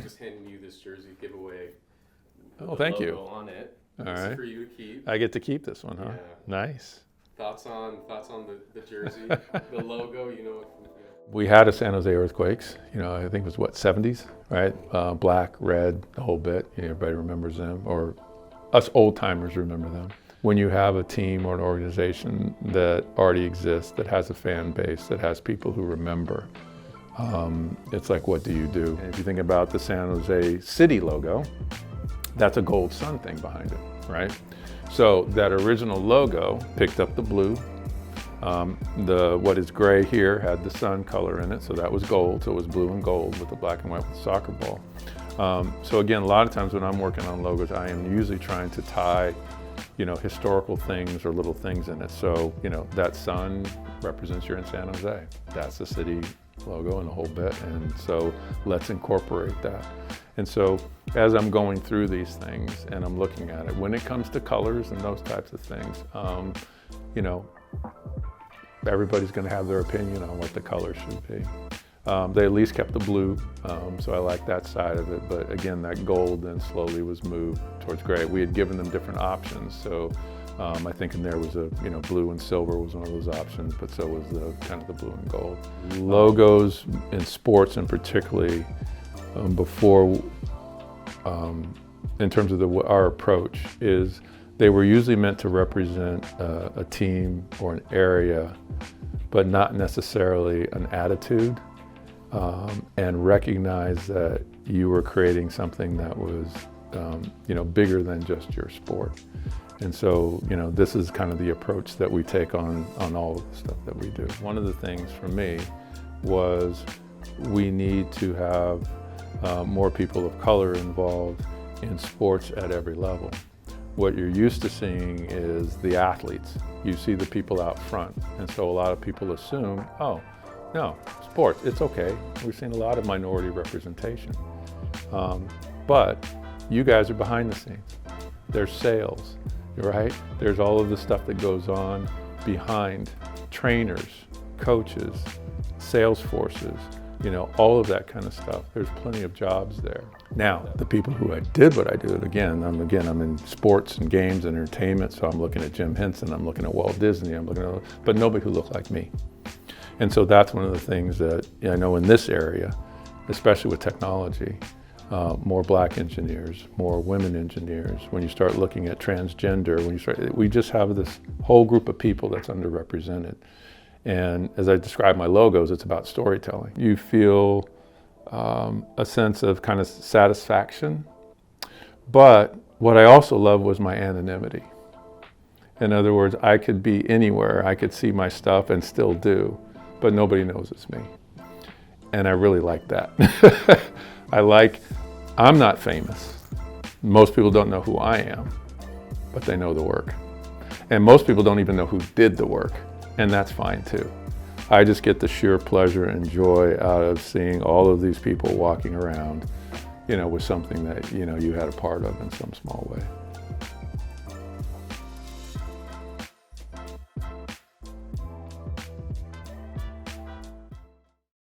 just handing you this jersey giveaway. Oh, thank you. On it. All This right. is for you to keep. I get to keep this one, huh? Yeah. Nice. Thoughts on the jersey, the logo. You know. We had a San Jose Earthquakes. I think it was what, 70s, right? Black, red, the whole bit. Everybody remembers them, or us old timers remember them. When you have a team or an organization that already exists, that has a fan base, that has people who remember, it's like, what do you do? And if you think about the San Jose City logo, that's a gold sun thing behind it, right? So that original logo picked up the blue. What is gray here had the sun color in it, so that was gold. So it was blue and gold with the black and white with the soccer ball. So again, a lot of times when I'm working on logos, I am usually trying to tie, historical things or little things in it. So, that sun represents you're in San Jose. That's the city logo and the whole bit. And so let's incorporate that. And so as I'm going through these things and I'm looking at it, when it comes to colors and those types of things, everybody's going to have their opinion on what the color should be. They at least kept the blue, so I like that side of it. But again, that gold then slowly was moved towards gray. We had given them different options, so I think in there was blue and silver was one of those options, but so was the kind of the blue and gold. Logos in sports, and particularly before, in terms of our approach, is they were usually meant to represent a team or an area, but not necessarily an attitude, and recognize that you were creating something that was, bigger than just your sport. And so, this is kind of the approach that we take on all of the stuff that we do. One of the things for me was we need to have more people of color involved in sports at every level. What you're used to seeing is the athletes. You see the people out front. And so a lot of people assume, oh, no, sports, it's okay. We've seen a lot of minority representation. But you guys are behind the scenes. There's sales, right? There's all of the stuff that goes on behind trainers, coaches, sales forces, all of that kind of stuff. There's plenty of jobs there. Now, the people who I did what I do, I'm in sports and games and entertainment, so I'm looking at Jim Henson, I'm looking at Walt Disney, but nobody who looked like me. And so that's one of the things that I know in this area, especially with technology, more black engineers, more women engineers. When you start looking at transgender, we just have this whole group of people that's underrepresented. And as I describe my logos, it's about storytelling. You feel a sense of kind of satisfaction. But what I also love was my anonymity. In other words, I could be anywhere. I could see my stuff and still do, but nobody knows it's me. And I really like that. I'm not famous. Most people don't know who I am, but they know the work. And most people don't even know who did the work. And that's fine too. I just get the sheer pleasure and joy out of seeing all of these people walking around, with something that, you had a part of in some small way.